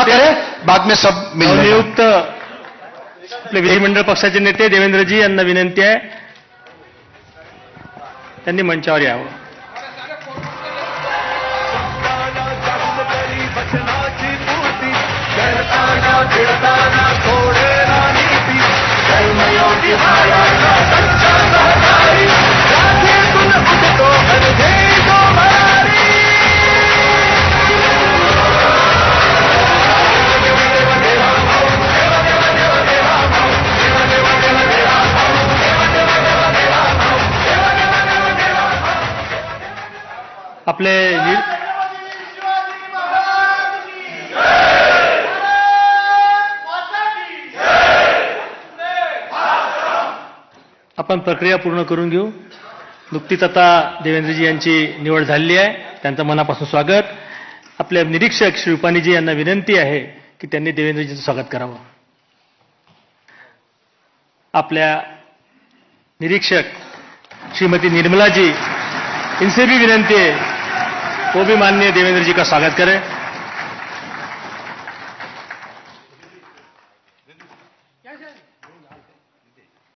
पूरा करें, बाद में सब मिल जाएगा। नवनियुक्त आपले विधिमंडळ पक्षाचे नेते देवेंद्रजी यांना विनंती आहे, त्यांनी मंचावर यावं. आपले आपण प्रक्रिया पूर्ण करून घेऊ. नुकतीच आता देवेंद्रजी यांची निवड झालेली आहे, त्यांचं मनापासून स्वागत. आपले निरीक्षक श्री रुपानीजी यांना विनंती आहे की त्यांनी देवेंद्रजींचं स्वागत करावं. आपल्या निरीक्षक श्रीमती निर्मला जी, इनसे भी विनंती है वो भी माननीय देवेंद्र जी का स्वागत करें.